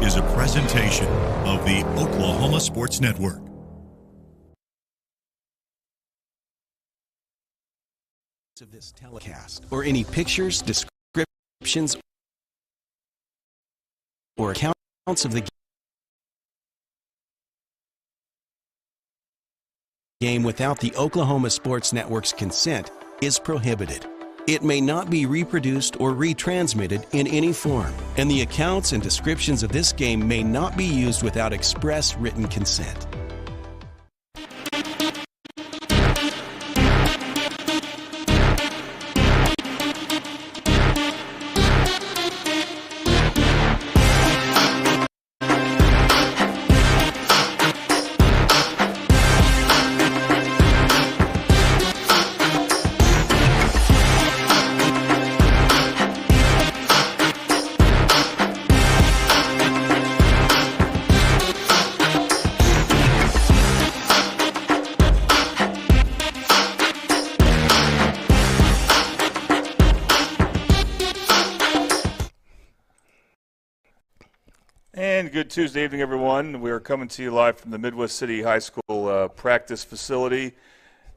is a presentation of the Oklahoma Sports Network. Of this telecast or any pictures, descriptions, or accounts of the game without the Oklahoma Sports Network's consent is prohibited. It may not be reproduced or retransmitted in any form, and the accounts and descriptions of this game may not be used without express written consent. And good Tuesday evening, everyone. We are coming to you live from the Midwest City High School practice facility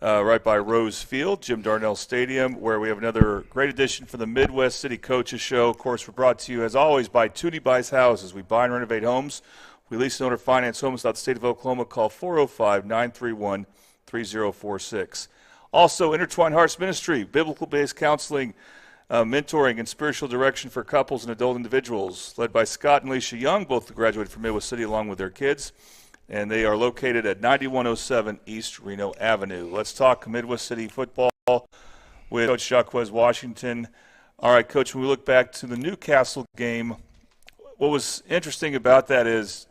right by Rose Field, Jim Darnell Stadium, where we have another great edition for the Midwest City Coaches Show. Of course, we're brought to you, as always, by Toonie Buys Houses. We buy and renovate homes. We lease and own or finance homes throughout the state of Oklahoma. Call 405-931-3046. Also, Intertwined Hearts Ministry, biblical-based counseling, mentoring and spiritual direction for couples and adult individuals, led by Scott and Alicia Young, both graduated from Midwest City along with their kids, and they are located at 9107 East Reno Avenue. Let's talk Midwest City football with Coach Jacquez Washington. All right, Coach, when we look back to the Newcastle game, what was interesting about that is,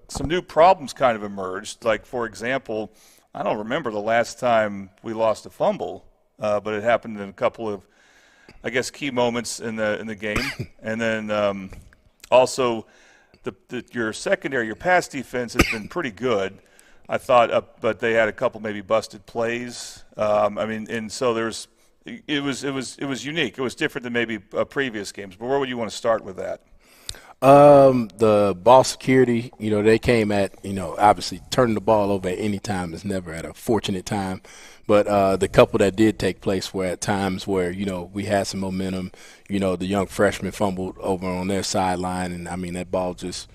some new problems kind of emerged. Like, for example, I don't remember the last time we lost a fumble, but it happened in a couple of, I guess, key moments in the game. And then also your secondary, your pass defense has been pretty good, I thought, but they had a couple maybe busted plays. And so it was unique. It was different than maybe previous games. But where would you want to start with that? The ball security, they came at, obviously turning the ball over at any time is never at a fortunate time. But the couple that did take place were at times where, we had some momentum. The young freshman fumbled over on their sideline, and, that ball just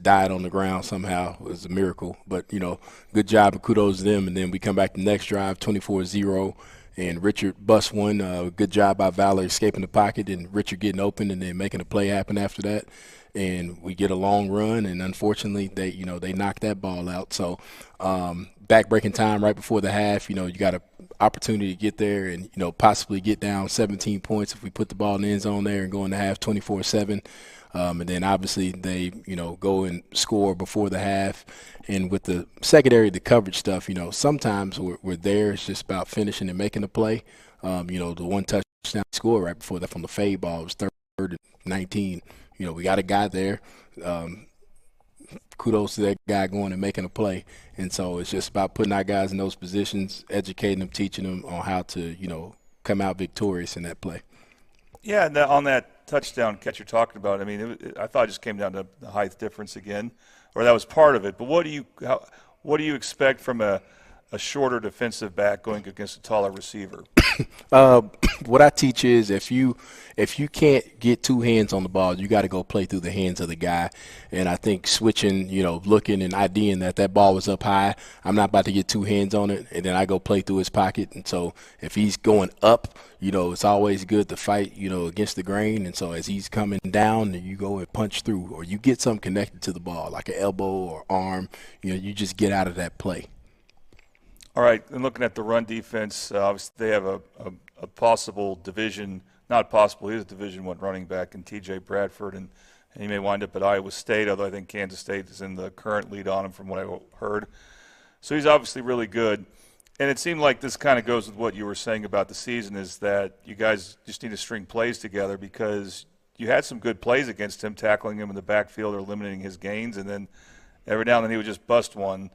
died on the ground somehow. It was a miracle. But, good job and kudos to them. And then we come back the next drive, 24-0, and Richard busts one. Good job by Valor escaping the pocket and Richard getting open and then making a play happen after that. And we get a long run, and unfortunately they knocked that ball out. So back-breaking time right before the half, you got an opportunity to get there and, possibly get down 17 points if we put the ball in the end zone there and go into half 24-7. And then obviously they, go and score before the half. And with the secondary, the coverage stuff, sometimes we're there. It's just about finishing and making the play. The one touchdown score right before that from the fade ball was 3rd and 19. We got a guy there. Kudos to that guy going and making a play. And so it's just about putting our guys in those positions, educating them, teaching them on how to, come out victorious in that play. Yeah, and on that touchdown catch you're talking about, I thought it just came down to the height difference again, or that was part of it. But what do you expect from a shorter defensive back going against a taller receiver? What I teach is if you can't get two hands on the ball, you got to go play through the hands of the guy. And I think switching, looking and IDing that ball was up high, I'm not about to get two hands on it, and then I go play through his pocket. And so if he's going up, it's always good to fight, against the grain. And so as he's coming down, you go and punch through, or you get something connected to the ball, like an elbow or arm. You just get out of that play. All right, and looking at the run defense, obviously they have a possible division, not possible, he's a Division I running back in T.J. Bradford, and he may wind up at Iowa State, although I think Kansas State is in the current lead on him from what I heard. So he's obviously really good. And it seemed like this kind of goes with what you were saying about the season, is that you guys just need to string plays together, because you had some good plays against him, tackling him in the backfield or limiting his gains, and then every now and then he would just bust one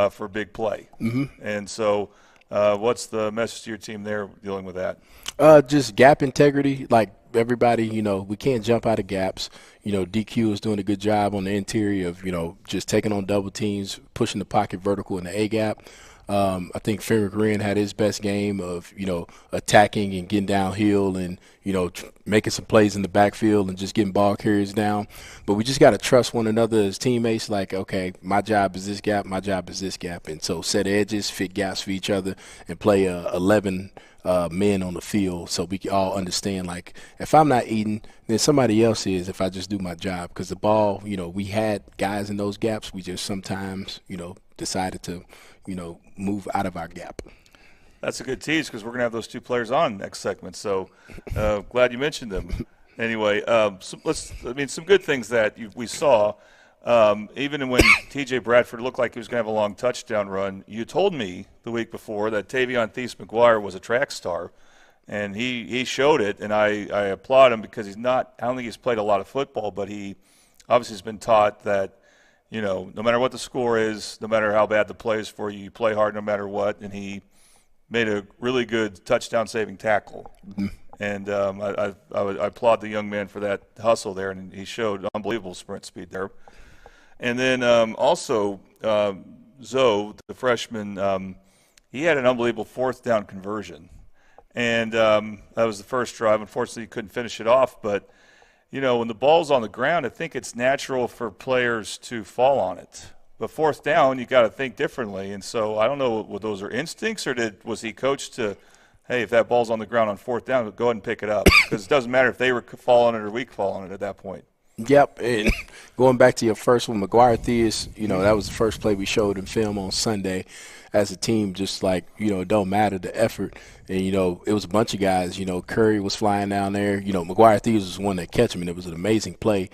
for a big play. Mm-hmm. And so What's the message to your team there dealing with that? Just gap integrity. Like everybody, we can't jump out of gaps. DQ is doing a good job on the interior of, just taking on double teams, pushing the pocket vertical in the A gap. I think Fenwick Wren had his best game of, attacking and getting downhill and, making some plays in the backfield and just getting ball carriers down. But we just got to trust one another as teammates. Like, okay, my job is this gap, my job is this gap. And so set edges, fit gaps for each other, and play 11 men on the field so we can all understand, like, if I'm not eating, then somebody else is if I just do my job. Because the ball, we had guys in those gaps. We just sometimes, decided to, move out of our gap. That's a good tease because we're going to have those two players on next segment. So glad you mentioned them. Anyway, some good things that we saw. Even when T.J. Bradford looked like he was going to have a long touchdown run, you told me the week before that Tavion Thies-McGuire was a track star, and he showed it, and I applaud him because I don't think he's played a lot of football, but he obviously has been taught that, no matter what the score is, no matter how bad the play is for you, you play hard no matter what, and he made a really good touchdown-saving tackle. Mm-hmm. And I applaud the young man for that hustle there, and he showed unbelievable sprint speed there. And then also Zoe, the freshman, he had an unbelievable fourth down conversion. And that was the first drive. Unfortunately, he couldn't finish it off. But, when the ball's on the ground, I think it's natural for players to fall on it. But fourth down, you got to think differently. And so I don't know whether those are instincts or was he coached to, hey, if that ball's on the ground on fourth down, go ahead and pick it up. Because it doesn't matter if they were fall on it or we fall on it at that point. Yep, and going back to your first one, McGuire Thies, that was the first play we showed in film on Sunday as a team, just like, it don't matter the effort. And, it was a bunch of guys, Curry was flying down there. McGuire Thies was one that catch him, and it was an amazing play.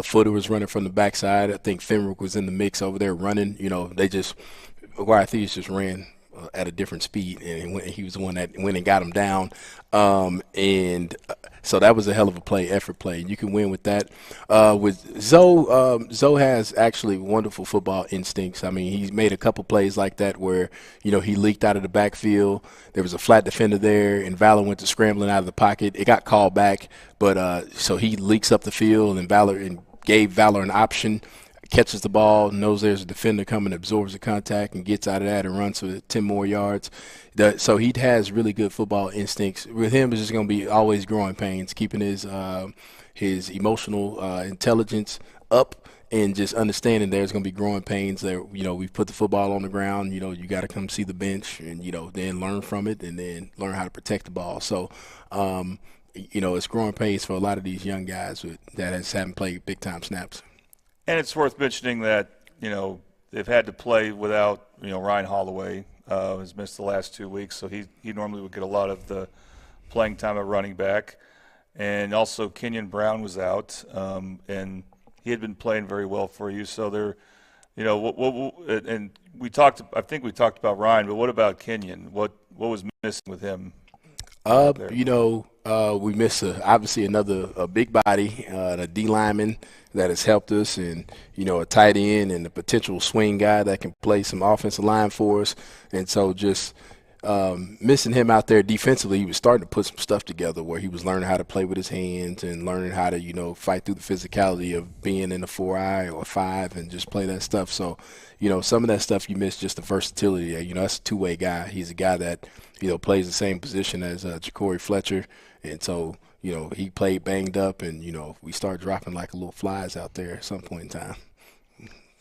Footer was running from the backside. I think Fenwick was in the mix over there running. McGuire Thies just ran at a different speed, and he was the one that went and got him down. So that was a hell of a play, effort play. You can win with that. With Zoe has actually wonderful football instincts. I mean, he's made a couple plays like that where, he leaked out of the backfield. There was a flat defender there, and Valor went to scrambling out of the pocket. It got called back, but so he leaks up the field, and gave Valor an option. Catches the ball, knows there's a defender coming, absorbs the contact, and gets out of that and runs for 10 more yards. So he has really good football instincts. With him, it's just going to be always growing pains, keeping his emotional intelligence up and just understanding there's going to be growing pains there. We put the football on the ground. You got to come see the bench and, then learn from it and then learn how to protect the ball. So, it's growing pains for a lot of these young guys that haven't played big-time snaps. And it's worth mentioning that, they've had to play without, Ryan Holloway has missed the last 2 weeks, so he normally would get a lot of the playing time at running back. And also Kenyon Brown was out, and he had been playing very well for you. So they're, and I think we talked about Ryan, but what about Kenyon? What was missing with him? We miss obviously another big body, a D lineman that has helped us, and a tight end and a potential swing guy that can play some offensive line for us. And so just missing him out there defensively, he was starting to put some stuff together where he was learning how to play with his hands and learning how to fight through the physicality of being in a 4-eye or 5 and just play that stuff. So some of that stuff you miss, just the versatility. That's a two-way guy. He's a guy that plays the same position as Ja'Cory Fletcher. And so, he played banged up, and, we started dropping like little flies out there at some point in time.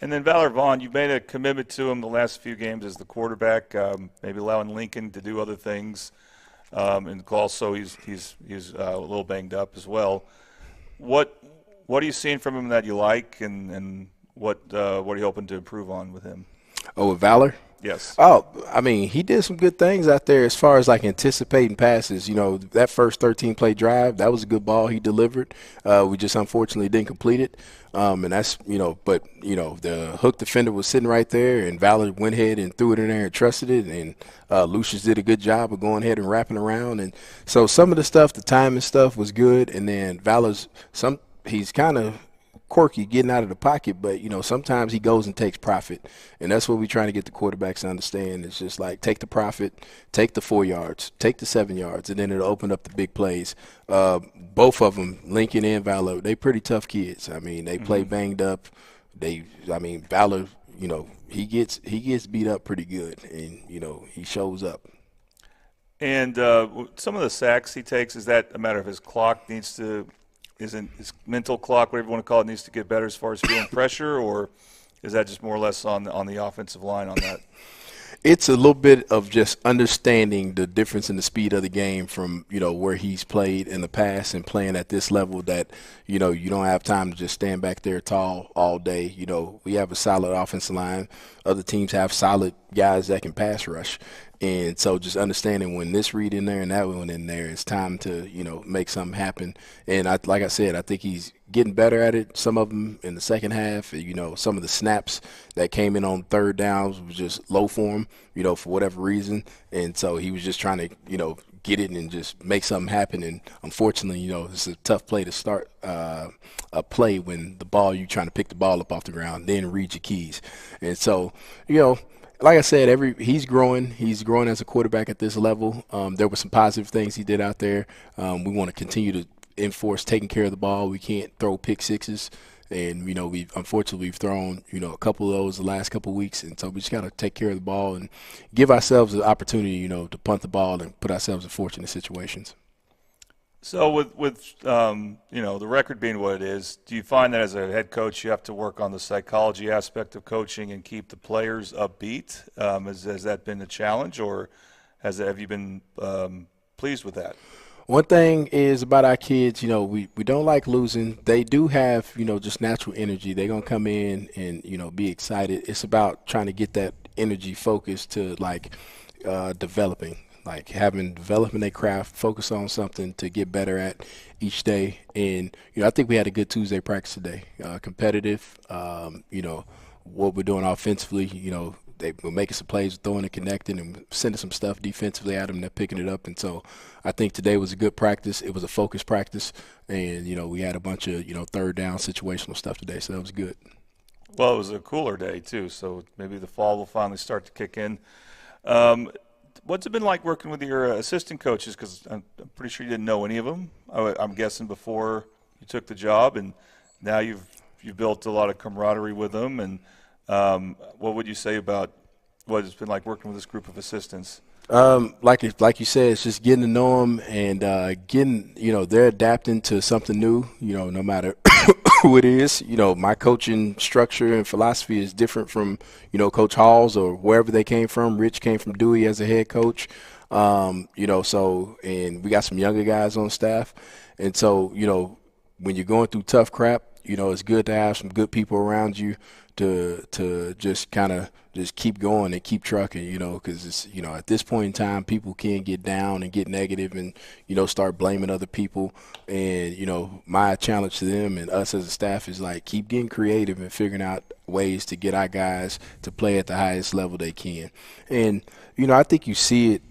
And then Valor Vaughn, you made a commitment to him the last few games as the quarterback, maybe allowing Lincoln to do other things. And also he's a little banged up as well. What are you seeing from him that you like, and what are you hoping to improve on with him? Oh, with Valor? Yes. Oh, I mean, he did some good things out there as far as like anticipating passes. That first 13-play drive, that was a good ball he delivered. We just unfortunately didn't complete it. And that's, but the hook defender was sitting right there, and Valor went ahead and threw it in there and trusted it. And Lucius did a good job of going ahead and wrapping around. And so some of the stuff, the timing stuff was good. And then Valor's he's kind of quirky getting out of the pocket, but, you know, sometimes he goes and takes profit. And that's what we're trying to get the quarterbacks to understand. It's just like take the profit, take the 4 yards, take the 7 yards, and then it'll open up the big plays. Both of them, Lincoln and Valor, they pretty tough kids. I mean, they play banged up. Valor, you know, he gets beat up pretty good, and, you know, he shows up. And some of the sacks he takes, is that a matter of his clock needs to – isn't his mental clock, whatever you want to call it, needs to get better as far as feeling pressure, or is that just more or less on the offensive line on that? It's a little bit of just understanding the difference in the speed of the game from, you know, where he's played in the past and playing at this level that, you know, you don't have time to just stand back there tall all day. You know, we have a solid offensive line. Other teams have solid guys that can pass rush. And so just understanding when this read in there and that one in there, it's time to, you know, make something happen. And like I said, I think he's getting better at it. Some of them in the second half, you know, some of the snaps that came in on third downs was just low for him, you know, for whatever reason. And so he was just trying to, you know, get it and just make something happen. And unfortunately, you know, it's a tough play to start a play when you're trying to pick the ball up off the ground, then read your keys. And so, you know, like I said, he's growing. He's growing as a quarterback at this level. There were some positive things he did out there. We want to continue to enforce taking care of the ball. We can't throw pick sixes. And, you know, we've thrown, you know, a couple of those the last couple of weeks. And so we just got to take care of the ball and give ourselves the opportunity, you know, to punt the ball and put ourselves in fortunate situations. So with you know, the record being what it is, do you find that as a head coach you have to work on the psychology aspect of coaching and keep the players upbeat? Has that been a challenge, or have you been pleased with that? One thing is about our kids, you know, we don't like losing. They do have, you know, just natural energy. They're going to come in and, you know, be excited. It's about trying to get that energy focused to, like, developing. Like developing their craft, focus on something to get better at each day. And, you know, I think we had a good Tuesday practice today. Competitive, you know, what we're doing offensively, you know, they were making some plays, throwing and connecting and sending some stuff defensively at them. They're picking it up. And so I think today was a good practice. It was a focused practice. And, you know, we had a bunch of, you know, third down situational stuff today. So that was good. Well, it was a cooler day, too. So maybe the fall will finally start to kick in. What's it been like working with your assistant coaches? Because I'm pretty sure you didn't know any of them. I'm guessing before you took the job, and now you've built a lot of camaraderie with them. And what would you say about what it's been like working with this group of assistants? Like you said, it's just getting to know them and getting, you know, they're adapting to something new, you know, no matter who it is. You know, my coaching structure and philosophy is different from, you know, Coach Hall's or wherever they came from. Rich came from Dewey as a head coach, you know, so, and we got some younger guys on staff. And so, you know, when you're going through tough crap, you know, it's good to have some good people around you to just kind of just keep going and keep trucking, you know, because it's, you know, at this point in time, people can get down and get negative and, you know, start blaming other people. And, you know, my challenge to them and us as a staff is like keep getting creative and figuring out ways to get our guys to play at the highest level they can. And, you know, I think you see it,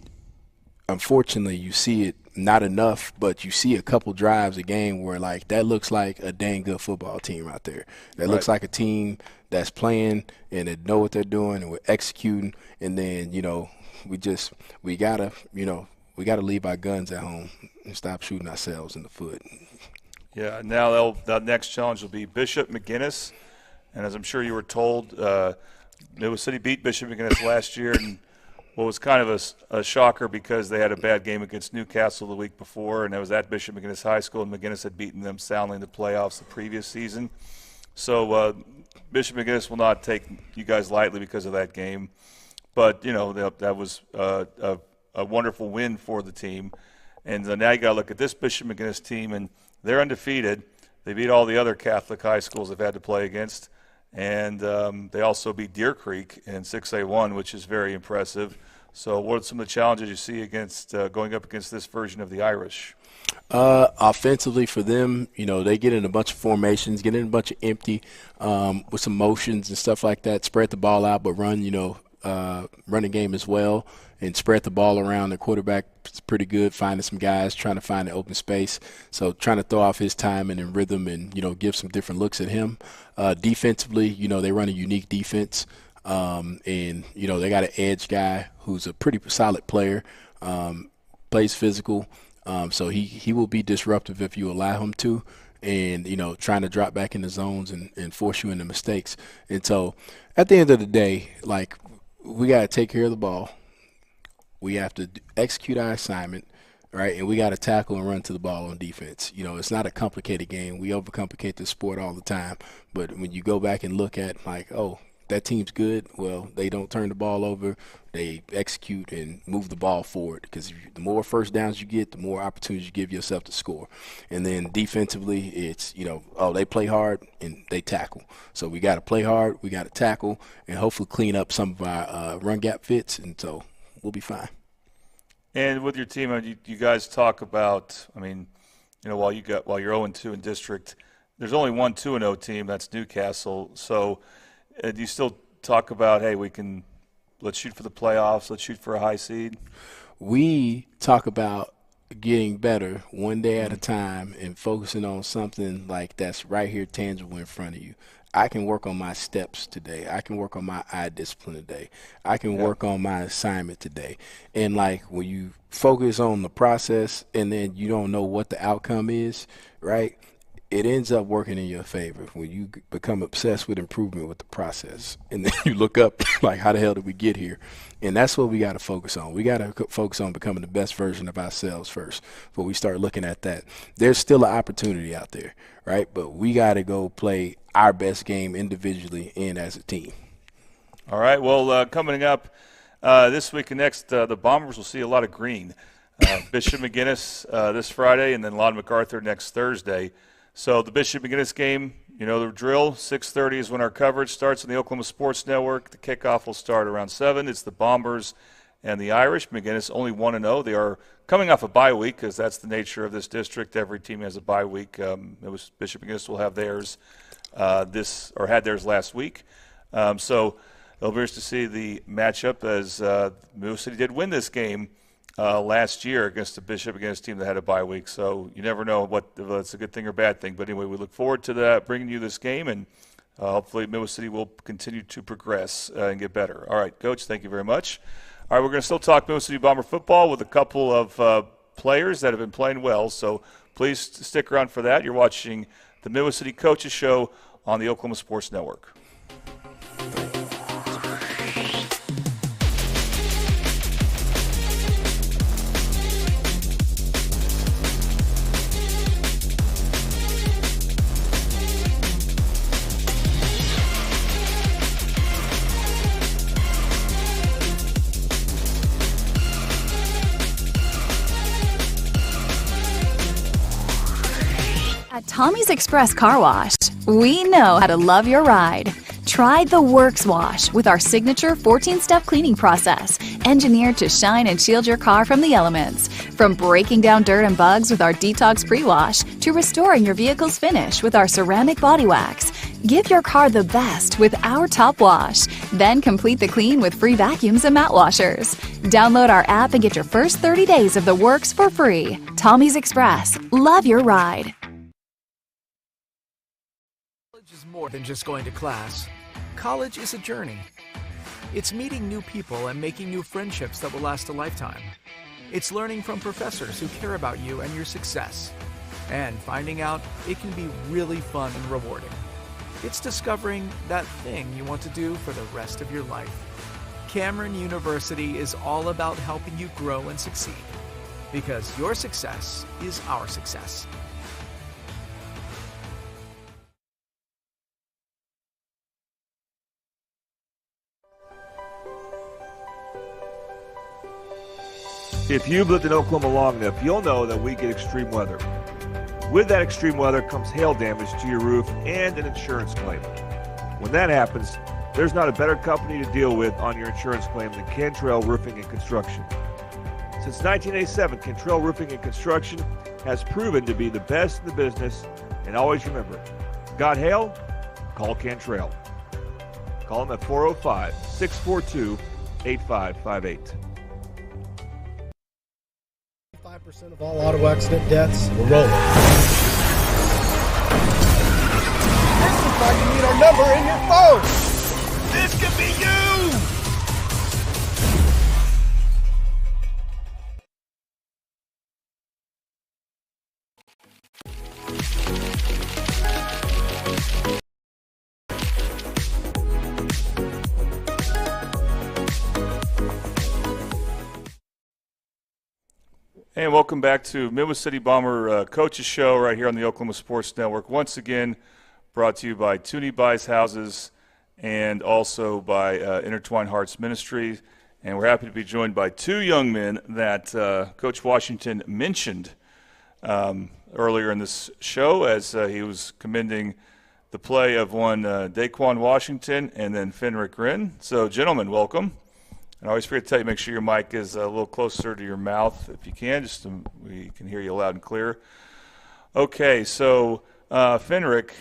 unfortunately, you see it not enough, but you see a couple drives a game where, like, that looks like a dang good football team out there. That looks like a team that's playing and they know what they're doing and we're executing. And then, you know, we gotta leave our guns at home and stop shooting ourselves in the foot. Yeah, now that next challenge will be Bishop McGuinness. And as I'm sure you were told, Iowa City beat Bishop McGuinness last year, and what was kind of a shocker because they had a bad game against Newcastle the week before, and it was at Bishop McGuinness High School, and McGuinness had beaten them soundly in the playoffs the previous season. So Bishop McGuinness will not take you guys lightly because of that game. But, you know, that was a wonderful win for the team. And now you got to look at this Bishop McGuinness team, and they're undefeated. They beat all the other Catholic high schools they've had to play against. And they also beat Deer Creek in 6A1, which is very impressive. So what are some of the challenges you see against going up against this version of the Irish? Offensively for them, you know, they get in a bunch of formations, get in a bunch of empty with some motions and stuff like that, spread the ball out but run, you know, running game as well and spread the ball around. The quarterback is pretty good finding some guys, trying to find the open space. So trying to throw off his timing and rhythm and, give some different looks at him. Defensively, they run a unique defense. And, they got an edge guy who's a pretty solid player, plays physical. So he will be disruptive if you allow him to. And, trying to drop back in the zones and force you into mistakes. And so at the end of the day, we got to take care of the ball. We have to execute our assignment, right? And we got to tackle and run to the ball on defense. It's not a complicated game. We overcomplicate the sport all the time. But when you go back and look at, that team's good, well, they don't turn the ball over. They execute and move the ball forward because the more first downs you get, the more opportunities you give yourself to score. And then defensively, it's, they play hard and they tackle. So we got to play hard, we got to tackle, and hopefully clean up some of our run gap fits, and so we'll be fine. And with your team, you guys talk about, while you're 0-2 in district, there's only one 2-0 team, that's Newcastle. So do you still talk about, hey, let's shoot for the playoffs, let's shoot for a high seed? We talk about getting better one day at a time and focusing on something that's right here tangible in front of you. I can work on my steps today. I can work on my eye discipline today. I can work on my assignment today. And when you focus on the process and then you don't know what the outcome is, right? It ends up working in your favor when you become obsessed with improvement with the process. And then you look up how the hell did we get here? And that's what we got to focus on. We got to focus on becoming the best version of ourselves first before we start looking at that. There's still an opportunity out there, right? But we got to go play our best game individually and as a team. All right. Well, coming up this week and next, the Bombers will see a lot of green. Bishop McGuinness this Friday and then Lon MacArthur next Thursday. So the Bishop McGuinness game, the drill, 6:30 is when our coverage starts on the Oklahoma Sports Network. The kickoff will start around 7. It's the Bombers and the Irish. McGuinness only 1-0. They are coming off a bye week because that's the nature of this district. Every team has a bye week. Bishop McGuinness will have theirs had theirs last week. So it'll be interesting to see the matchup as Mill City did win this game last year against the Bishop McGuinness team that had a bye week. So you never know if it's a good thing or bad thing. But anyway, we look forward to that, bringing you this game, and hopefully Mill City will continue to progress and get better. All right, Coach, thank you very much. All right, we're going to still talk Mill City Bomber football with a couple of players that have been playing well. So please stick around for that. You're watching the Mill City Coaches Show on the Oklahoma Sports Network. At Tommy's Express Car Wash, we know how to love your ride. Try the Works Wash with our signature 14-step cleaning process, engineered to shine and shield your car from the elements. From breaking down dirt and bugs with our Detox Pre-Wash to restoring your vehicle's finish with our ceramic body wax. Give your car the best with our Top Wash. Then complete the clean with free vacuums and mat washers. Download our app and get your first 30 days of the Works for free. Tommy's Express. Love your ride. College is more than just going to class. College is a journey. It's meeting new people and making new friendships that will last a lifetime. It's learning from professors who care about you and your success. And finding out it can be really fun and rewarding. It's discovering that thing you want to do for the rest of your life. Cameron University is all about helping you grow and succeed. Because your success is our success. If you've lived in Oklahoma long enough, you'll know that we get extreme weather. With that extreme weather comes hail damage to your roof and an insurance claim. When that happens, there's not a better company to deal with on your insurance claim than Cantrell Roofing and Construction. Since 1987, Cantrell Roofing and Construction has proven to be the best in the business, and always remember, got hail? Call Cantrell. Call them at 405-642-0000. 8558. 5% of all auto accident deaths were rolling. This looks like you need our number in your phone. This could be you! And welcome back to Midwest City Bomber Coaches Show right here on the Oklahoma Sports Network. Once again, brought to you by Toonie Buys Houses and also by Intertwined Hearts Ministry. And we're happy to be joined by two young men that Coach Washington mentioned earlier in this show as he was commending the play of one Daquan Washington and then Fenric Wren. So, gentlemen, welcome. And I always forget to tell you, make sure your mic is a little closer to your mouth if you can, just so we can hear you loud and clear. Okay, so Fenric,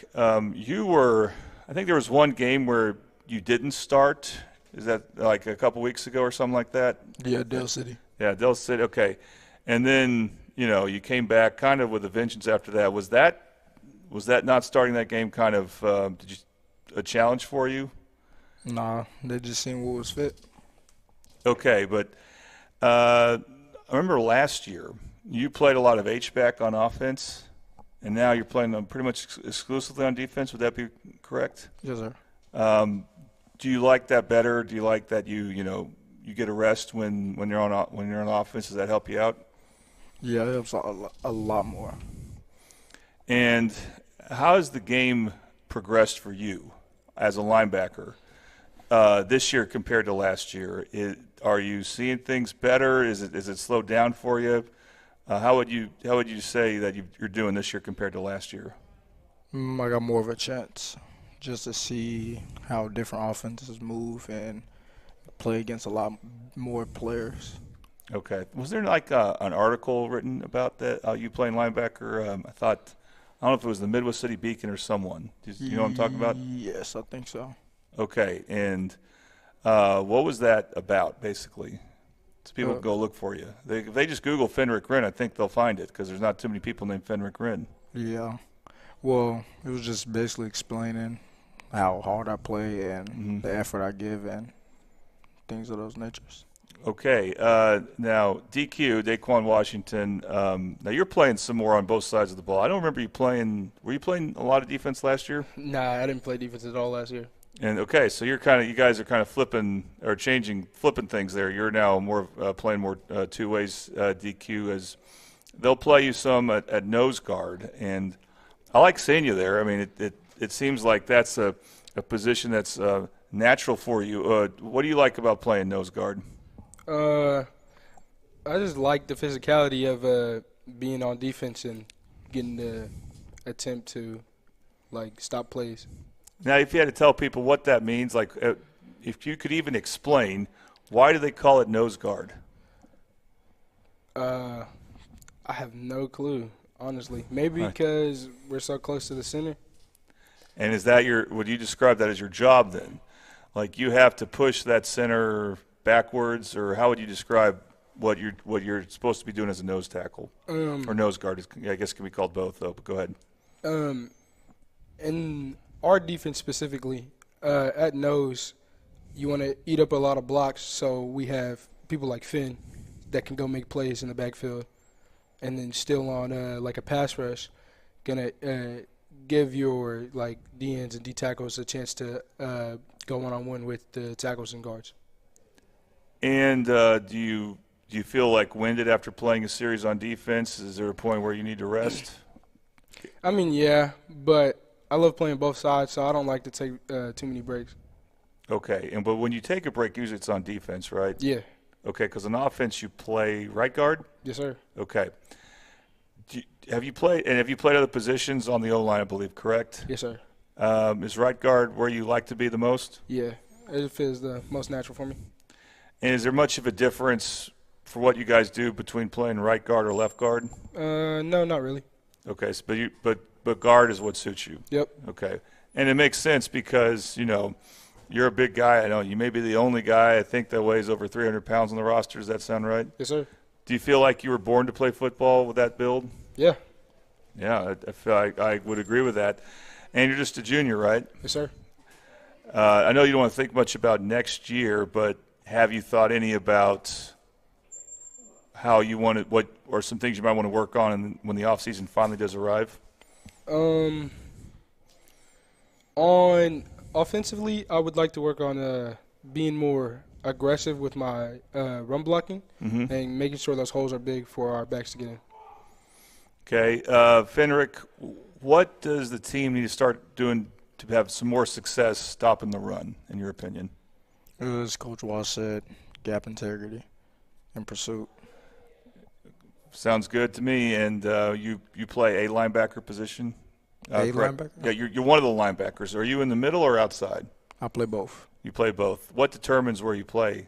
you were, I think there was one game where you didn't start. Is that like a couple weeks ago or something like that? Yeah, Dell City. Yeah, Dell City, okay. And then, you know, you came back kind of with a vengeance after that. Was that not starting that game kind of a challenge for you? Nah, they just seen what was fit. Okay, but I remember last year you played a lot of H-back on offense, and now you're playing pretty much exclusively on defense. Would that be correct? Yes, sir. Do you like that better? Do you like that you get a rest when you're on offense? Does that help you out? Yeah, it helps a lot more. And how has the game progressed for you as a linebacker this year compared to last year? Are you seeing things better? Is it slowed down for you? How would you say that you're doing this year compared to last year? I got more of a chance just to see how different offenses move and play against a lot more players. Okay. Was there like an article written about that, you playing linebacker? I don't know if it was the Midwest City Beacon or someone. Do you know what I'm talking about? Yes, I think so. Okay. And what was that about, basically? So people can go look for you. If they just Google Fenric Wren, I think they'll find it because there's not too many people named Fenric Wren. Yeah. Well, it was just basically explaining how hard I play and the effort I give and things of those natures. Okay. Now, Daquan Washington, now you're playing some more on both sides of the ball. I don't remember you playing – were you playing a lot of defense last year? Nah, I didn't play defense at all last year. And okay, so you guys are kind of flipping things there. You're now more playing more two ways DQ, as they'll play you some at nose guard, and I like seeing you there. I mean, it seems like that's a position that's natural for you. What do you like about playing nose guard? I just like the physicality of being on defense and getting the attempt to stop plays. Now, if you had to tell people what that means, if you could even explain, why do they call it nose guard? I have no clue, honestly. Maybe because we're so close to the center. And is that would you describe that as your job then? Like you have to push that center backwards, or how would you describe what you're supposed to be doing as a nose tackle? Or nose guard, I guess can be called both, though, but go ahead. In our defense specifically, at nose, you want to eat up a lot of blocks, so we have people like Finn that can go make plays in the backfield, and then still on a pass rush, gonna give your D ends and D tackles a chance to go one-on-one with the tackles and guards. And do you feel winded after playing a series on defense? Is there a point where you need to rest? I mean, yeah, but I love playing both sides, so I don't like to take too many breaks. Okay, but when you take a break, usually it's on defense, right? Yeah. Okay, because on offense you play right guard? Yes, sir. Okay. Have you played other positions on the O-line, I believe, correct? Yes, sir. Is right guard where you like to be the most? Yeah, it feels the most natural for me. And is there much of a difference for what you guys do between playing right guard or left guard? No, not really. Okay, but guard is what suits you. Yep. Okay, and it makes sense because You're a big guy. I know you may be the only guy I think that weighs over 300 pounds on the roster. Does that sound right? Yes, sir. Do you feel like you were born to play football with that build? Yeah. Yeah, I feel like I would agree with that. And you're just a junior, right? Yes, sir. I know you don't want to think much about next year, but have you thought any about how you want to, what, or some things you might want to work on when the off season finally does arrive? On offensively, I would like to work on being more aggressive with my run blocking and making sure those holes are big for our backs to get in. Okay. Fenric, what does the team need to start doing to have some more success stopping the run, in your opinion? As Coach Walsh said, gap integrity and pursuit. Sounds good to me. And you play a linebacker position? Linebacker? Yeah, you're one of the linebackers. Are you in the middle or outside? I play both. You play both. What determines where you play?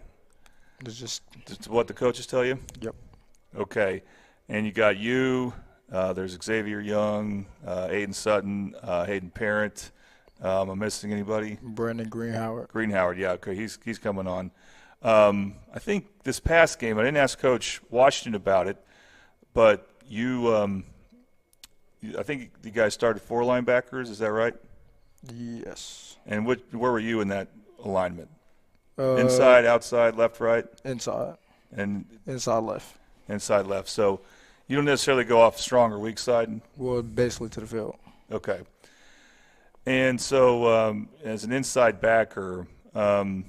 It's just what the coaches tell you? Yep. Okay. And you got you. There's Xavier Young, Aiden Sutton, Hayden Parent. Am I missing anybody? Brandon Greenhoward. Greenhoward, yeah. Okay, he's coming on. I think this past game, I didn't ask Coach Washington about it, but you I think you guys started 4 linebackers. Is that right? Yes. And where were you in that alignment? Inside, outside, left, right? Inside. And inside left. Inside left. So you don't necessarily go off strong or weak side? Well, basically to the field. Okay. And so as an inside backer, do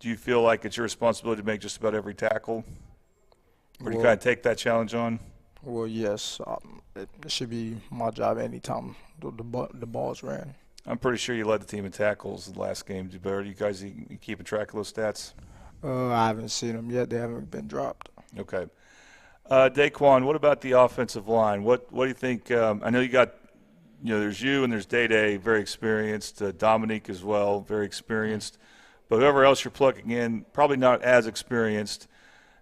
you feel like it's your responsibility to make just about every tackle? Or do you kind of take that challenge on? Well, yes. It should be my job anytime the ball's ran. I'm pretty sure you led the team in tackles the last game. Are you guys keeping track of those stats? I haven't seen them yet. They haven't been dropped. Okay. Daquan, what about the offensive line? What do you think? I know you got, there's you and there's Day, very experienced. Dominique as well, very experienced. But whoever else you're plugging in, probably not as experienced.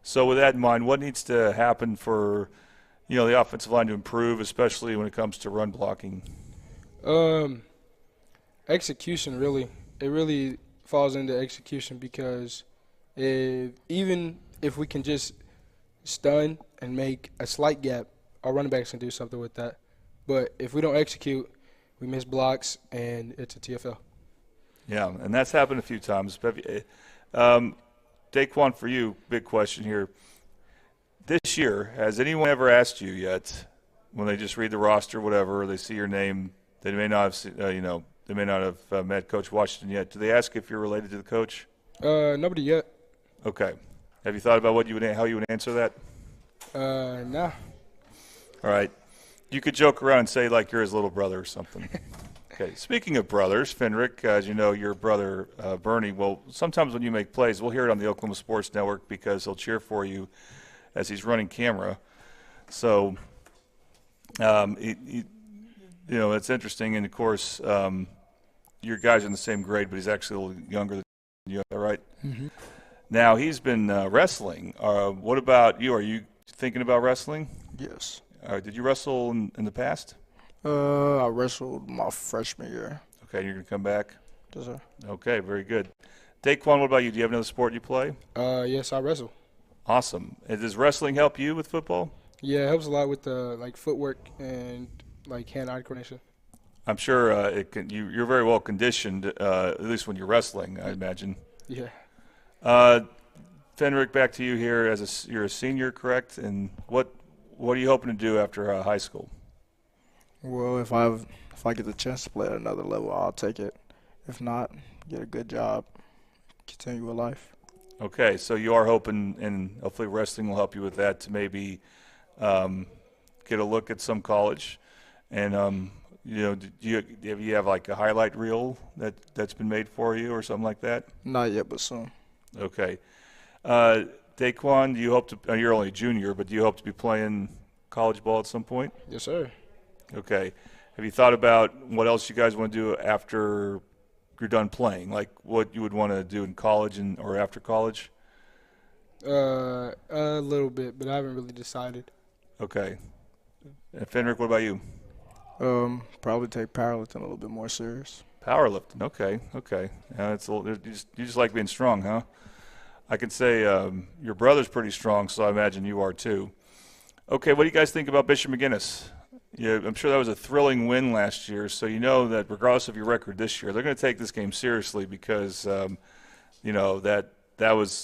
So with that in mind, what needs to happen for, the offensive line to improve, especially when it comes to run blocking? Execution, really. It really falls into execution because even if we can just stun and make a slight gap, our running backs can do something with that. But if we don't execute, we miss blocks, and it's a TFL. Yeah, and that's happened a few times. Daquan, for you, big question here. This year, has anyone ever asked you yet, when they just read the roster, whatever, they see your name, they may not have, they may not have met Coach Washington yet. Do they ask if you're related to the coach? Nobody yet. Okay. Have you thought about how you would answer that? Nah. All right. You could joke around and say like you're his little brother or something. Okay. Speaking of brothers, Fenric, as you know, your brother Bernie. Well, sometimes when you make plays, we'll hear it on the Oklahoma Sports Network because he'll cheer for you as he's running camera. So, it's interesting. And of course, your guys are in the same grade, but he's actually a little younger than you. Right? Mm-hmm. Now he's been wrestling. What about you? Are you thinking about wrestling? Yes. Did you wrestle in the past? I wrestled my freshman year. Okay, you're going to come back? Yes, sir. Okay, very good. Daquan, what about you? Do you have another sport you play? Yes, I wrestle. Awesome. Does wrestling help you with football? Yeah, it helps a lot with footwork and hand-eye coordination. I'm sure you're very well conditioned, at least when you're wrestling, I imagine. Yeah. Fenric, back to you here. You're a senior, correct? And what are you hoping to do after high school? Well, if I get the chance to play at another level, I'll take it. If not, get a good job, continue with life. Okay, so you are hoping, and hopefully wrestling will help you with that, to maybe get a look at some college. And do you have like a highlight reel that's been made for you or something like that? Not yet, but soon. Okay. Daquan, do you hope to? You're only a junior, but do you hope to be playing college ball at some point? Yes, sir. Okay. Have you thought about what else you guys want to do after you're done playing? Like what you would want to do in college or after college? A little bit, but I haven't really decided. Okay. And Fenric, what about you? Probably take powerlifting a little bit more serious. Powerlifting. Okay. It's a little, you just like being strong, huh? I can say your brother's pretty strong, so I imagine you are too. Okay, what do you guys think about Bishop McGuinness? Yeah, I'm sure that was a thrilling win last year, so you know that regardless of your record this year, they're going to take this game seriously because that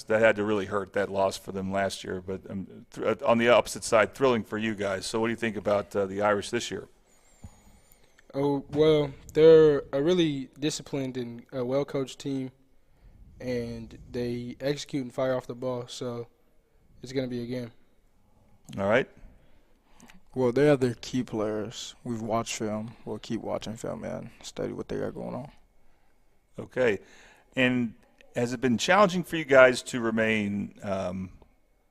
had to really hurt, that loss for them last year. But on the opposite side, thrilling for you guys. So what do you think about the Irish this year? Oh, well, they're a really disciplined and well-coached team, and they execute and fire off the ball, so it's going to be a game. All right. Well, they are their key players. We've watched film. We'll keep watching film and study what they got going on. Okay. And has it been challenging for you guys to remain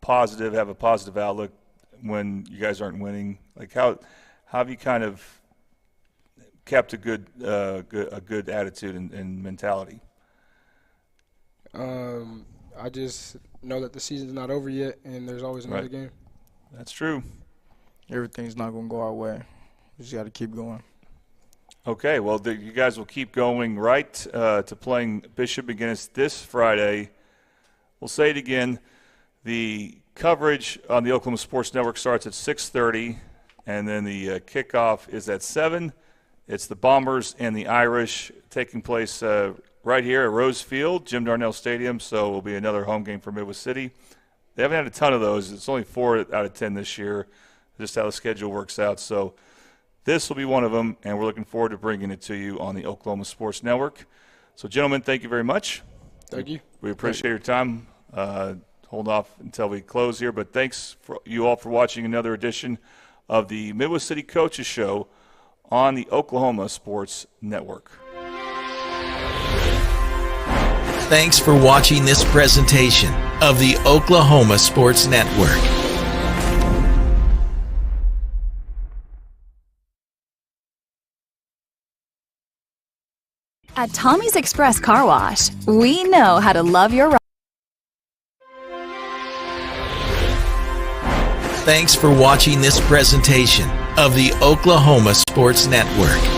positive, have a positive outlook when you guys aren't winning? Like how have you kind of kept a good attitude and mentality? I just know that the season's not over yet, and there's always another game. That's true. Everything's not going to go our way. We just got to keep going. Okay, well, you guys will keep going right to playing Bishop McGuinness this Friday. We'll say it again. The coverage on the Oklahoma Sports Network starts at 6:30, and then the kickoff is at 7. It's the Bombers and the Irish taking place right here at Rose Field, Jim Darnell Stadium, so it will be another home game for Midwest City. They haven't had a ton of those. It's only 4 out of 10 this year, just how the schedule works out. So this will be one of them, and we're looking forward to bringing it to you on the Oklahoma Sports Network. So, gentlemen, thank you very much. Thank you. We appreciate your time. Hold off until we close here, but thanks for you all for watching another edition of the Midwest City Coaches Show on the Oklahoma Sports Network. Thanks for watching this presentation of the Oklahoma Sports Network. At Tommy's Express Car Wash, we know how to love your ride. Thanks for watching this presentation of the Oklahoma Sports Network.